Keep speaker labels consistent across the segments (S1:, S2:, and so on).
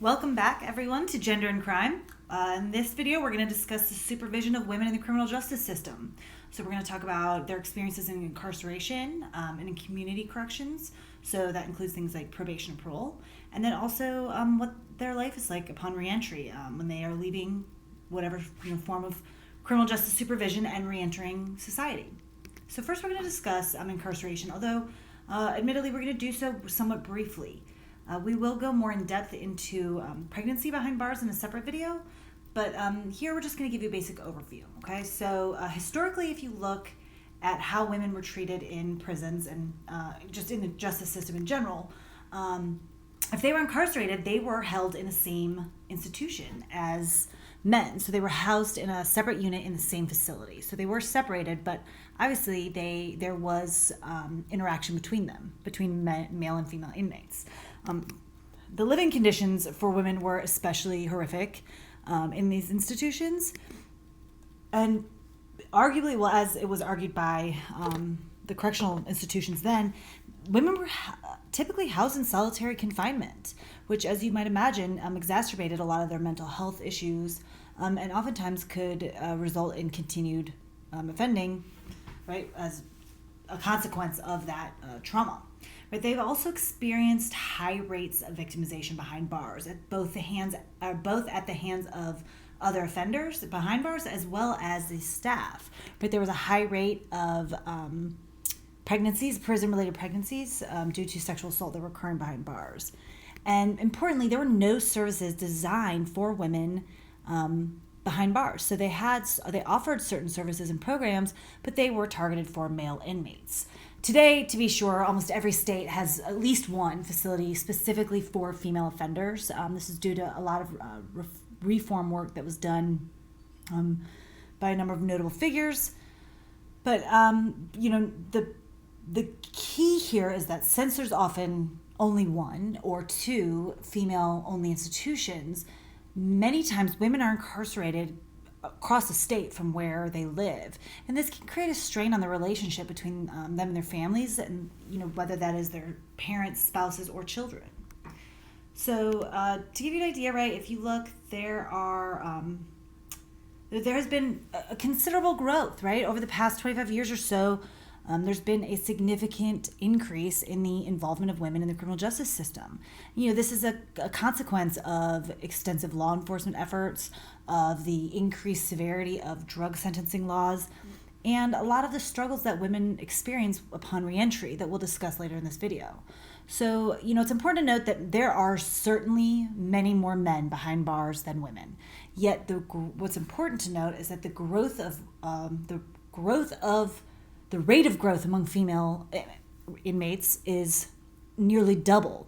S1: Welcome back, everyone, to Gender and Crime. In this video, we're going to discuss the supervision of women in the criminal justice system. So we're going to talk about their experiences in incarceration and in community corrections. So that includes things like probation and parole. And then also what their life is like upon reentry when they are leaving whatever form of criminal justice supervision and reentering society. So first we're going to discuss incarceration, although admittedly we're going to do so somewhat briefly. We will go more in depth into pregnancy behind bars in a separate video, but here we're just going to give you a basic overview. Okay, so historically, if you look at how women were treated in prisons and just in the justice system in general, if they were incarcerated, they were held in the same institution as men. So they were housed in a separate unit in the same facility. So they were separated, but obviously there was interaction between them, between male and female inmates. The living conditions for women were especially horrific in these institutions. And arguably, well, as it was argued by the correctional institutions then, women were typically housed in solitary confinement, which, as you might imagine, exacerbated a lot of their mental health issues and oftentimes could result in continued offending, right, as a consequence of that trauma. But they've also experienced high rates of victimization behind bars at both at the hands of other offenders behind bars as well as the staff. But there was a high rate of pregnancies, prison-related pregnancies, due to sexual assault that were occurring behind bars. And importantly, there were no services designed for women behind bars. So they offered certain services and programs, but they were targeted for male inmates. Today, to be sure, almost every state has at least one facility specifically for female offenders. This is due to a lot of reform work that was done by a number of notable figures. But the key here is that since there's often only one or two female-only institutions, many times women are incarcerated across the state from where they live, and this can create a strain on the relationship between them and their families, and whether that is their parents, spouses, or children. So to give you an idea, right, if you look, there has been a considerable growth, right, over the past 25 years or so. There's been a significant increase in the involvement of women in the criminal justice system. This is a consequence of extensive law enforcement efforts, of the increased severity of drug sentencing laws, and a lot of the struggles that women experience upon reentry that we'll discuss later in this video. So, it's important to note that there are certainly many more men behind bars than women. Yet, what's important to note is that the rate of growth among female inmates is nearly double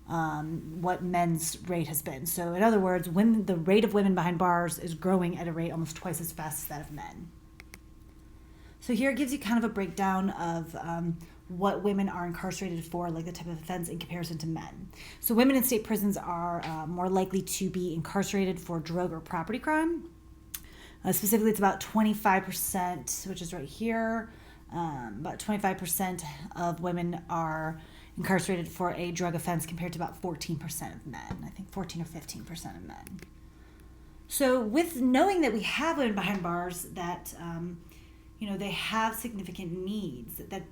S1: what men's rate has been. So in other words, the rate of women behind bars is growing at a rate almost twice as fast as that of men. So here it gives you kind of a breakdown of what women are incarcerated for, like the type of offense in comparison to men. So women in state prisons are more likely to be incarcerated for drug or property crime. Specifically, it's about 25%, which is right here. About 25% of women are incarcerated for a drug offense compared to about 14% of men. I think 14 or 15% of men. So with knowing that we have women behind bars that, they have significant needs, that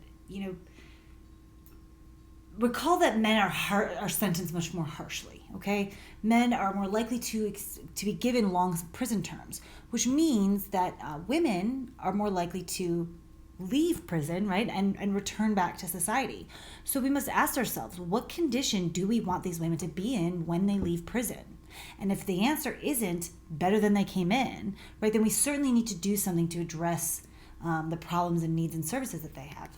S1: recall that men are sentenced much more harshly, okay? Men are more likely to be given long prison terms, which means that women are more likely to leave prison, right, and return back to society. So we must ask ourselves, what condition do we want these women to be in when they leave prison? And if the answer isn't better than they came in, right, then we certainly need to do something to address the problems and needs and services that they have.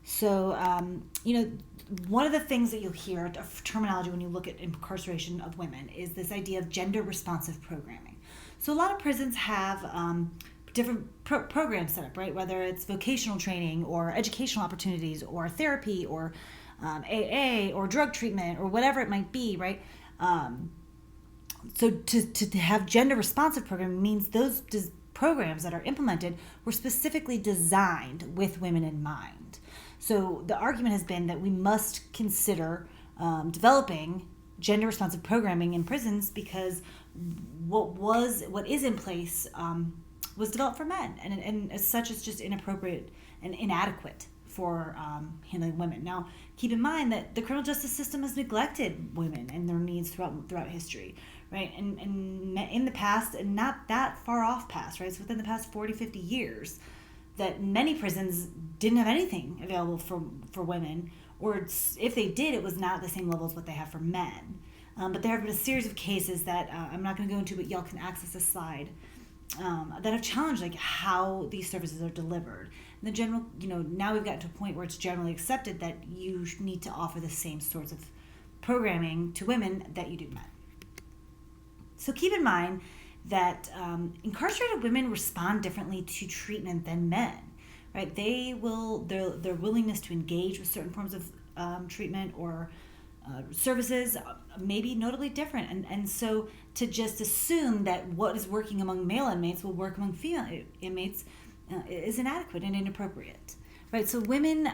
S1: So, one of the things that you'll hear of terminology when you look at incarceration of women is this idea of gender responsive programming. So a lot of prisons have different programs set up, right? Whether it's vocational training or educational opportunities or therapy or AA or drug treatment or whatever it might be, right? So to have gender responsive programming means those programs that are implemented were specifically designed with women in mind. So the argument has been that we must consider developing gender responsive programming in prisons because what is in place was developed for men, and as such, it's just inappropriate and inadequate for handling women. Now, keep in mind that the criminal justice system has neglected women and their needs throughout history, right? And in the past, and not that far off past, right? So within the past 40, 50 years, that many prisons didn't have anything available for women, or if they did, it was not at the same level as what they have for men. But there have been a series of cases that I'm not going to go into, but y'all can access this slide, that have challenged like how these services are delivered. And the general, now we've gotten to a point where it's generally accepted that you need to offer the same sorts of programming to women that you do men. So keep in mind that incarcerated women respond differently to treatment than men, right? Their willingness to engage with certain forms of treatment or services may be notably different. And so to just assume that what is working among male inmates will work among female inmates is inadequate and inappropriate, right? So women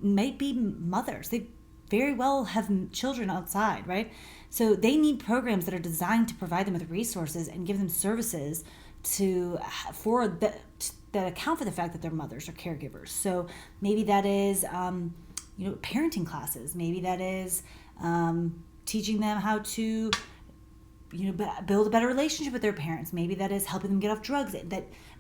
S1: might be mothers. They very well have children outside, right? So they need programs that are designed to provide them with resources and give them services that account for the fact that they're mothers or caregivers. So maybe that is parenting classes. Maybe that is teaching them how to build a better relationship with their parents. Maybe that is helping them get off drugs,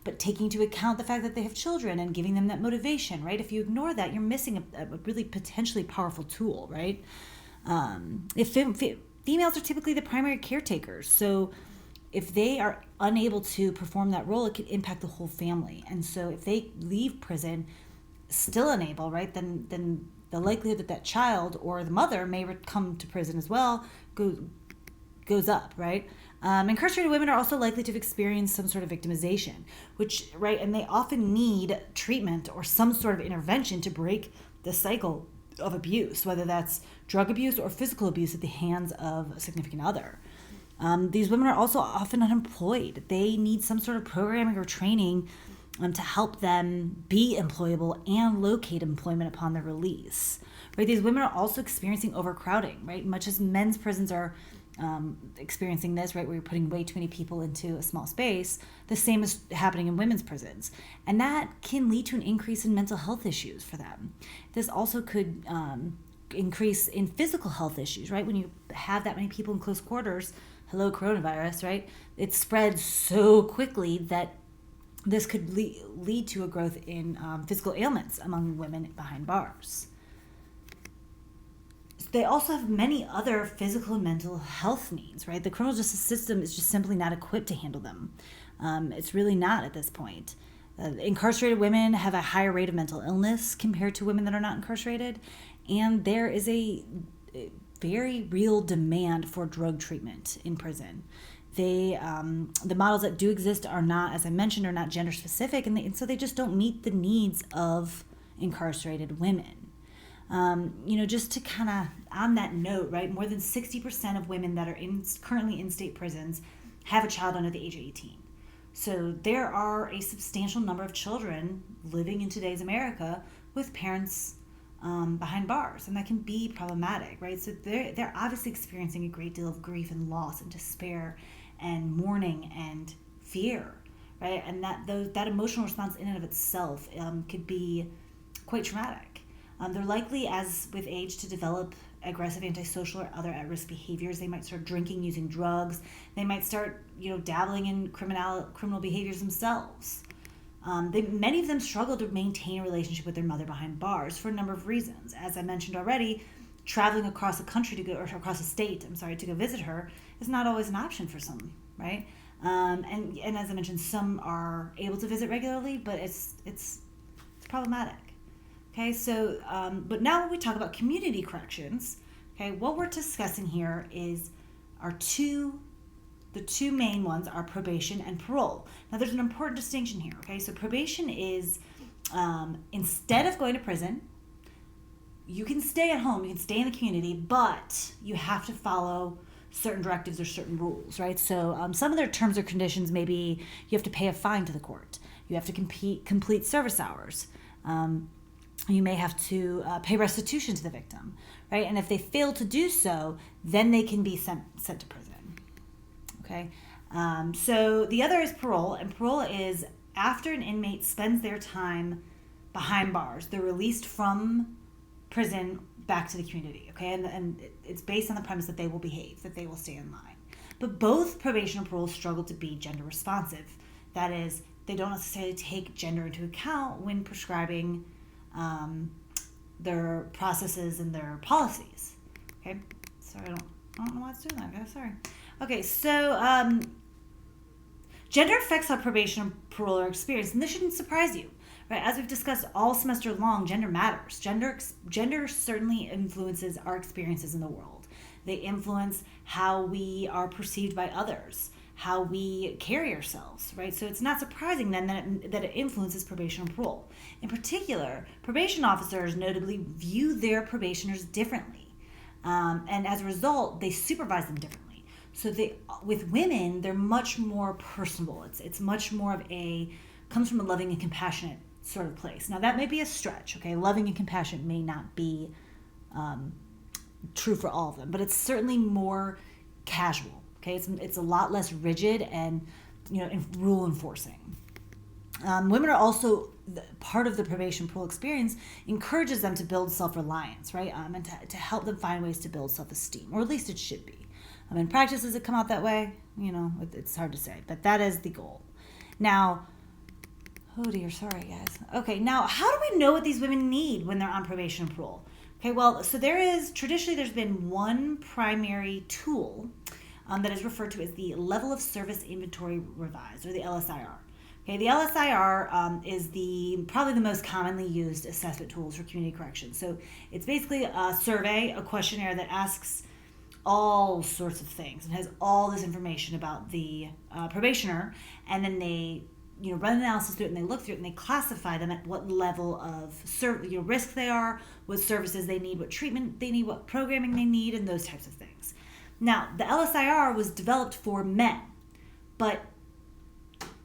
S1: but taking into account the fact that they have children and giving them that motivation, right? If you ignore that, you're missing a really potentially powerful tool, right? Females are typically the primary caretakers, so if they are unable to perform that role, it could impact the whole family. And so if they leave prison still unable, right, then the likelihood that child or the mother may come to prison as well goes up, right? Incarcerated women are also likely to have experienced some sort of victimization, and they often need treatment or some sort of intervention to break the cycle of abuse, whether that's drug abuse or physical abuse at the hands of a significant other. These women are also often unemployed. They need some sort of programming or training to help them be employable and locate employment upon their release. Right? These women are also experiencing overcrowding, right? Much as men's prisons are experiencing this, right, where you're putting way too many people into a small space, the same is happening in women's prisons. And that can lead to an increase in mental health issues for them. This also could increase in physical health issues, right? When you have that many people in close quarters, hello coronavirus, right? It spreads so quickly that this could lead to a growth in physical ailments among women behind bars. They also have many other physical and mental health needs, right? The criminal justice system is just simply not equipped to handle them. It's really not at this point. Incarcerated women have a higher rate of mental illness compared to women that are not incarcerated, and there is a very real demand for drug treatment in prison. The models that do exist are not, as I mentioned, are not gender specific, and so they just don't meet the needs of incarcerated women. Just to kind of, on that note, right, more than 60% of women that are currently in state prisons have a child under the age of 18. So there are a substantial number of children living in today's America with parents behind bars, and that can be problematic, right? So they're obviously experiencing a great deal of grief and loss and despair and mourning and fear, right? And that emotional response in and of itself could be quite traumatic. They're likely, as with age, to develop aggressive, antisocial, or other at-risk behaviors. They might start drinking, using drugs. They might start, dabbling in criminal behaviors themselves. Many of them struggle to maintain a relationship with their mother behind bars for a number of reasons. As I mentioned already, traveling across the country or across a state, to go visit her is not always an option for some, right? And as I mentioned, some are able to visit regularly, but it's problematic. Okay, so, but now when we talk about community corrections, okay, what we're discussing here is the two main ones are probation and parole. Now, there's an important distinction here, okay? So probation is, instead of going to prison, you can stay at home, you can stay in the community, but you have to follow certain directives or certain rules, right? So some of their terms or conditions may be you have to pay a fine to the court. You have to complete service hours. You may have to pay restitution to the victim, right? And if they fail to do so, then they can be sent to prison, okay? So the other is parole, and parole is after an inmate spends their time behind bars, they're released from prison back to the community, okay? And it's based on the premise that they will behave, that they will stay in line. But both probation and parole struggle to be gender responsive. That is, they don't necessarily take gender into account when prescribing their processes and their policies. Okay, sorry, I don't know why it's doing that, guys. Sorry. Okay, so gender affects how probation and parole are experienced, and this shouldn't surprise you, right? As we've discussed all semester long, gender matters. Gender certainly influences our experiences in the world. They influence how we are perceived by others, how we carry ourselves, right? So it's not surprising then that it influences probation and parole. In particular, probation officers notably view their probationers differently. And as a result, they supervise them differently. So with women, they're much more personable. It's much more of comes from a loving and compassionate sort of place. Now that may be a stretch, okay? Loving and compassionate may not be true for all of them, but it's certainly more casual. Okay, it's a lot less rigid and rule enforcing. Women are also part of the probation parole experience encourages them to build self-reliance, right? And to help them find ways to build self-esteem, or at least it should be. In practice, does it come out that way? It's hard to say, but that is the goal. Now, oh dear, sorry guys. Okay, now how do we know what these women need when they're on probation and parole? Okay, well, so traditionally there's been one primary tool that is referred to as the Level of Service Inventory Revised, or the LSIR. Okay, the LSIR is probably the most commonly used assessment tools for community corrections. So it's basically a survey, a questionnaire that asks all sorts of things and has all this information about the probationer, and then they run an analysis through it, and they look through it, and they classify them at what level of risk they are, what services they need, what treatment they need, what programming they need, and those types of things. Now, the LSIR was developed for men, but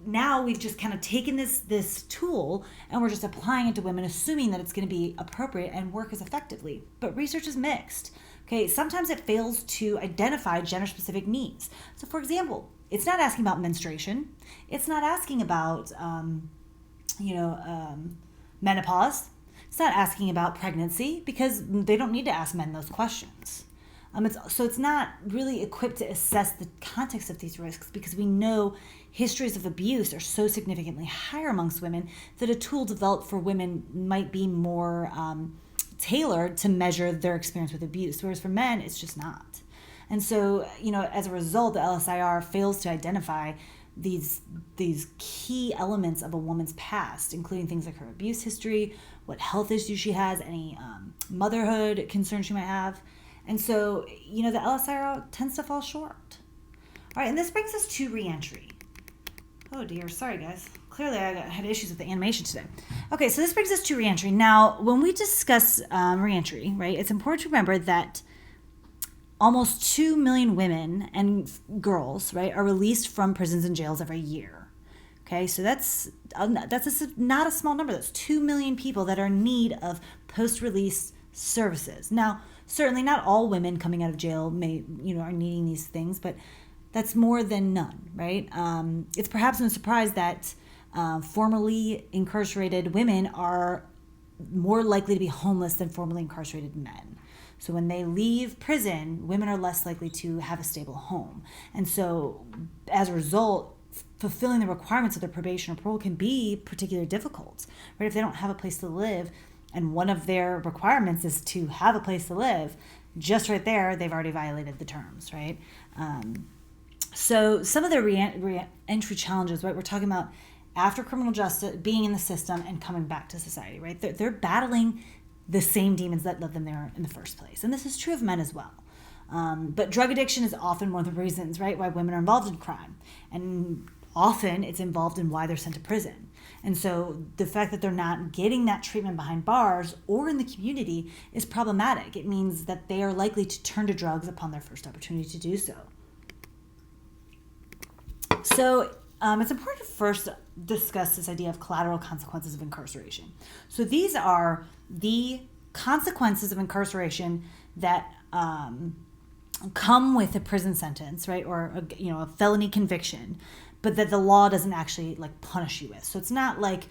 S1: now we've just kind of taken this tool and we're just applying it to women, assuming that it's going to be appropriate and work as effectively. But research is mixed. Okay, sometimes it fails to identify gender-specific needs. So, for example, it's not asking about menstruation. It's not asking about, menopause. It's not asking about pregnancy, because they don't need to ask men those questions. It's not really equipped to assess the context of these risks, because we know histories of abuse are so significantly higher amongst women that a tool developed for women might be more tailored to measure their experience with abuse, whereas for men, it's just not. And so, as a result, the LSIR fails to identify these key elements of a woman's past, including things like her abuse history, what health issues she has, any motherhood concerns she might have. And so, the LSIR tends to fall short. All right, and this brings us to reentry. Oh dear, sorry guys. Clearly I had issues with the animation today. Okay, so this brings us to reentry. Now, when we discuss reentry, right, it's important to remember that almost 2 million women and girls, right, are released from prisons and jails every year. Okay, so that's not a small number. That's 2 million people that are in need of post-release services. Now, certainly not all women coming out of jail are needing these things, but that's more than none, right? It's perhaps no surprise that formerly incarcerated women are more likely to be homeless than formerly incarcerated men. So when they leave prison, women are less likely to have a stable home. And so as a result, fulfilling the requirements of their probation or parole can be particularly difficult, right? If they don't have a place to live, and one of their requirements is to have a place to live, just right there, they've already violated the terms, right? So some of the re-entry challenges, right? We're talking about after criminal justice, being in the system and coming back to society, right? They're battling the same demons that led them there in the first place. And this is true of men as well. But drug addiction is often one of the reasons, right, why women are involved in crime. And often it's involved in why they're sent to prison. And so the fact that they're not getting that treatment behind bars or in the community is problematic. It means that they are likely to turn to drugs upon their first opportunity to do so. So It's important to first discuss this idea of collateral consequences of incarceration. So these are the consequences of incarceration that come with a prison sentence, right, or a felony conviction, but that the law doesn't actually like punish you with. So it's not like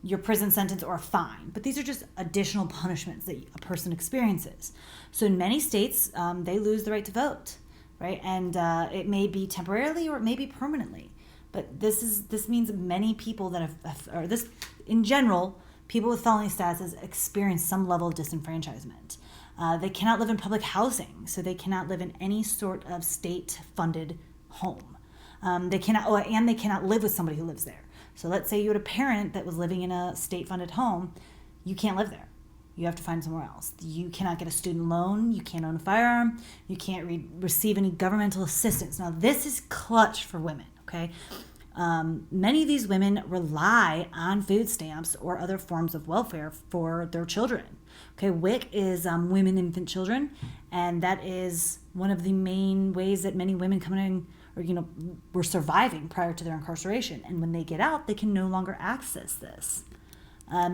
S1: your prison sentence or a fine, but these are just additional punishments that a person experiences. So in many states, they lose the right to vote, right, and it may be temporarily or it may be permanently. But this means many people that or this in general, people with felony statuses experience some level of disenfranchisement. They cannot live in public housing, so they cannot live in any sort of state-funded home. They cannot live with somebody who lives there. So let's say you had a parent that was living in a state-funded home, you can't live there. You have to find somewhere else. You cannot get a student loan. You can't own a firearm. You can't receive any governmental assistance. Now, this is clutch for women, okay? Many of these women rely on food stamps or other forms of welfare for their children. Okay, WIC is Women and Infant Children, and that is one of the main ways that many women coming in or were surviving prior to their incarceration. And when they get out, they can no longer access this.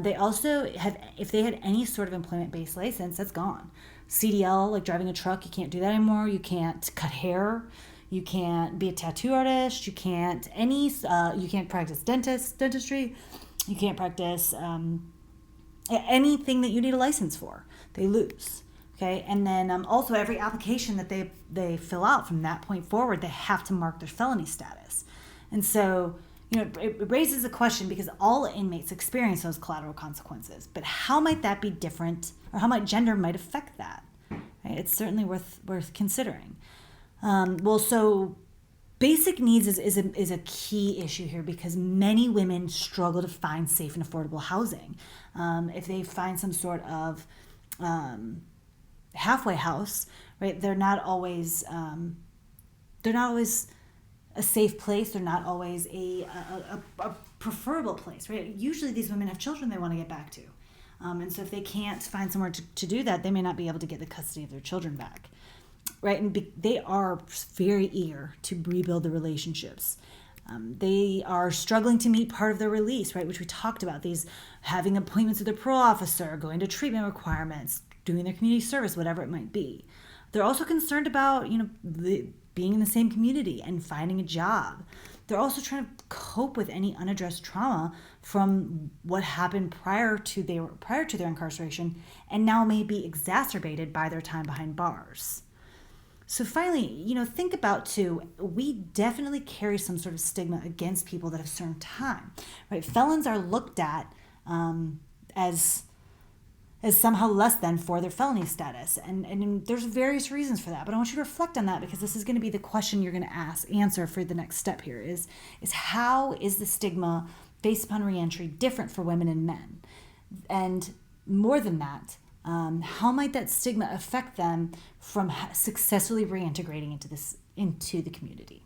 S1: They also have, if they had any sort of employment-based license, that's gone. CDL, like driving a truck, you can't do that anymore. You can't cut hair. You can't be a tattoo artist. You can't practice dentistry. You can't practice anything that you need a license for. They lose. Okay, and then also every application that they fill out from that point forward, they have to mark their felony status. And so, it raises a question because all inmates experience those collateral consequences. But how might that be different, or how might gender might affect that? Right? It's certainly worth considering. So basic needs is a key issue here because many women struggle to find safe and affordable housing. If they find some sort of halfway house, right, they're not always a safe place. They're not always a preferable place, right? Usually these women have children they want to get back to. And so if they can't find somewhere to do that, they may not be able to get the custody of their children back. Right, and they are very eager to rebuild the relationships. They are struggling to meet part of their release, right, which we talked about. These having appointments with their parole officer, going to treatment requirements, doing their community service, whatever it might be. They're also concerned about, being in the same community and finding a job. They're also trying to cope with any unaddressed trauma from what happened prior to their incarceration, and now may be exacerbated by their time behind bars. So finally, think about too, we definitely carry some sort of stigma against people that have served time, right? Felons are looked at as somehow less than for their felony status. And there's various reasons for that, but I want you to reflect on that because this is going to be the question you're going to answer for the next step here is how is the stigma based upon reentry different for women and men? And more than that, how might that stigma affect them from successfully reintegrating into the community?